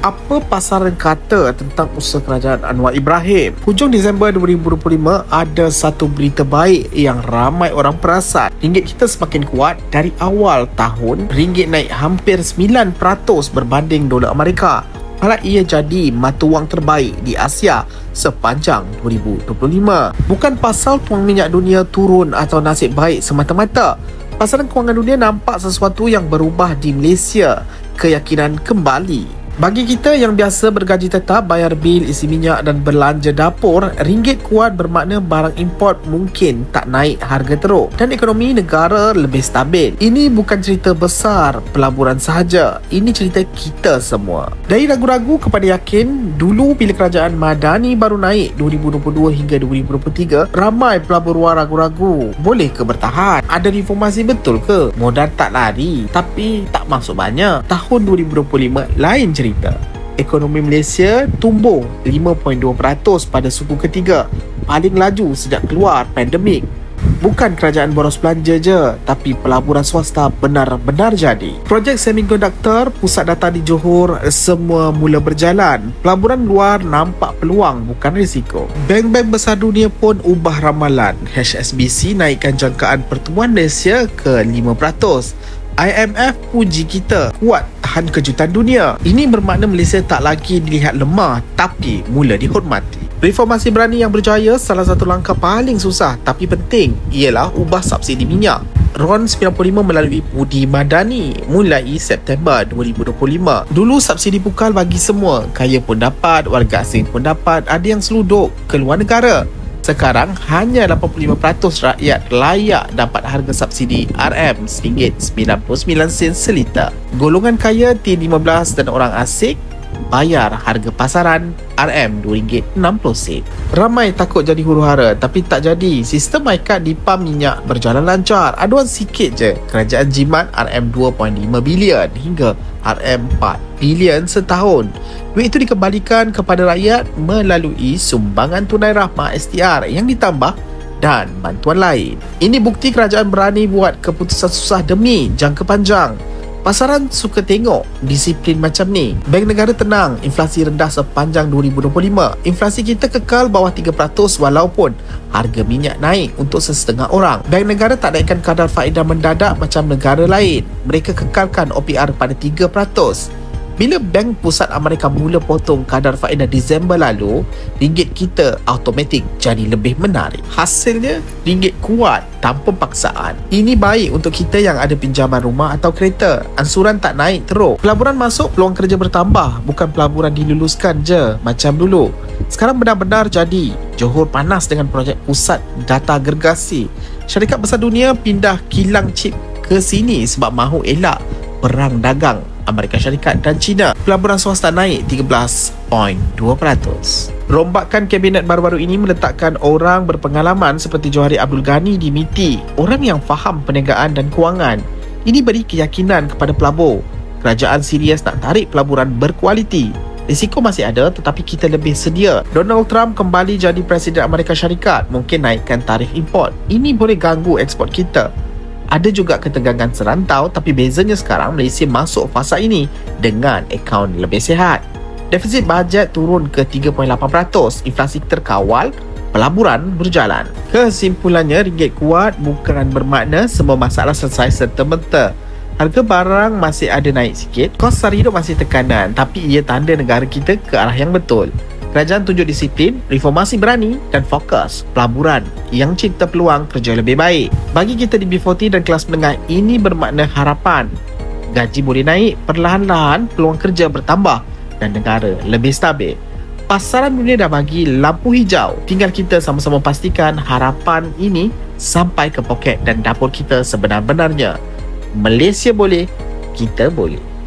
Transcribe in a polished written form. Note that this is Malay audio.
Apa pasaran kata tentang usaha kerajaan Anwar Ibrahim? Hujung Disember 2025, ada satu berita baik yang ramai orang perasan. Ringgit kita semakin kuat. Dari awal tahun, ringgit naik hampir 9% berbanding dolar Amerika. Malah ia jadi mata wang terbaik di Asia sepanjang 2025. Bukan pasal tuang minyak dunia turun atau nasib baik semata-mata. Pasaran kewangan dunia nampak sesuatu yang berubah di Malaysia. Keyakinan kembali. Bagi kita yang biasa bergaji tetap, bayar bil, isi minyak dan belanja dapur, ringgit kuat bermakna barang import mungkin tak naik harga teruk dan ekonomi negara lebih stabil. Ini bukan cerita besar pelaburan sahaja, ini cerita kita semua. Dari ragu-ragu kepada yakin, dulu bila kerajaan Madani baru naik 2022 hingga 2023, ramai pelabur luar ragu-ragu, boleh ke bertahan? Ada reformasi betul ke? Modal tak lari, tapi tak masuk banyak. Tahun 2025 lain cerita. Ekonomi Malaysia tumbuh 5.2% pada suku ketiga, paling laju sejak keluar pandemik. Bukan kerajaan boros belanja je, tapi pelaburan swasta benar-benar jadi. Projek semikonduktor, pusat data di Johor, semua mula berjalan. Pelaburan luar nampak peluang, bukan risiko. Bank-bank besar dunia pun ubah ramalan. HSBC naikkan jangkaan pertumbuhan Malaysia ke 5%. IMF puji kita kuat tahan kejutan dunia. Ini bermakna Malaysia tak lagi dilihat lemah, tapi mula dihormati. Reformasi berani yang berjaya, salah satu langkah paling susah tapi penting ialah ubah subsidi minyak. RON 95 melalui Budi Madani mulai September 2025. Dulu subsidi pukal bagi semua, kaya pun dapat, warga asing pun dapat, ada yang seluduk ke luar negara. Sekarang hanya 85% rakyat layak dapat harga subsidi RM RM99 seliter. Golongan kaya T15 dan orang asing bayar harga pasaran RM RM2.60. Ramai takut jadi huru-hara, tapi tak jadi. Sistem MyCard di pam minyak berjalan lancar. Aduan sikit je, kerajaan jimat RM2.5 bilion hingga RM4 bilion setahun. Duit itu dikembalikan kepada rakyat melalui sumbangan tunai rahmah STR yang ditambah dan bantuan lain. Ini bukti kerajaan berani buat keputusan susah demi jangka panjang. Pasaran suka tengok disiplin macam ni. Bank negara tenang, inflasi rendah sepanjang 2025. Inflasi kita kekal bawah 3% walaupun harga minyak naik untuk sesetengah orang. Bank negara tak naikkan kadar faedah mendadak macam negara lain. Mereka kekalkan OPR pada 3%. Bila Bank Pusat Amerika mula potong kadar faedah Disember lalu, ringgit kita automatik jadi lebih menarik. Hasilnya, ringgit kuat tanpa paksaan. Ini baik untuk kita yang ada pinjaman rumah atau kereta. Ansuran tak naik teruk. Pelaburan masuk, peluang kerja bertambah. Bukan pelaburan diluluskan je macam dulu. Sekarang benar-benar jadi. Johor panas dengan projek pusat data gergasi. Syarikat besar dunia pindah kilang chip ke sini sebab mahu elak perang dagang Amerika Syarikat dan China. Pelaburan swasta naik 13.2%. Rombakan kabinet baru-baru ini meletakkan orang berpengalaman seperti Johari Abdul Ghani di MITI, orang yang faham perniagaan dan kewangan. Ini beri keyakinan kepada pelabur. Kerajaan serius nak tarik pelaburan berkualiti. Risiko masih ada, tetapi kita lebih sedia. Donald Trump kembali jadi Presiden Amerika Syarikat, mungkin naikkan tarif import. Ini boleh ganggu ekspor kita. Ada juga ketegangan serantau, tapi bezanya sekarang Malaysia masuk fasa ini dengan akaun lebih sihat. Defisit bajet turun ke 3.8%, inflasi terkawal, pelaburan berjalan. Kesimpulannya, ringgit kuat bukan bermakna semua masalah selesai serta-merta. Harga barang masih ada naik sikit, kos sara hidup masih tekanan, tapi ia tanda negara kita ke arah yang betul. Kerajaan tunjuk disiplin, reformasi berani dan fokus pelaburan yang cipta peluang kerja lebih baik. Bagi kita di B40 dan kelas menengah, ini bermakna harapan. Gaji boleh naik, perlahan-lahan peluang kerja bertambah dan negara lebih stabil. Pasaran dunia dah bagi lampu hijau. Tinggal kita sama-sama pastikan harapan ini sampai ke poket dan dapur kita sebenar-benarnya. Malaysia boleh, kita boleh.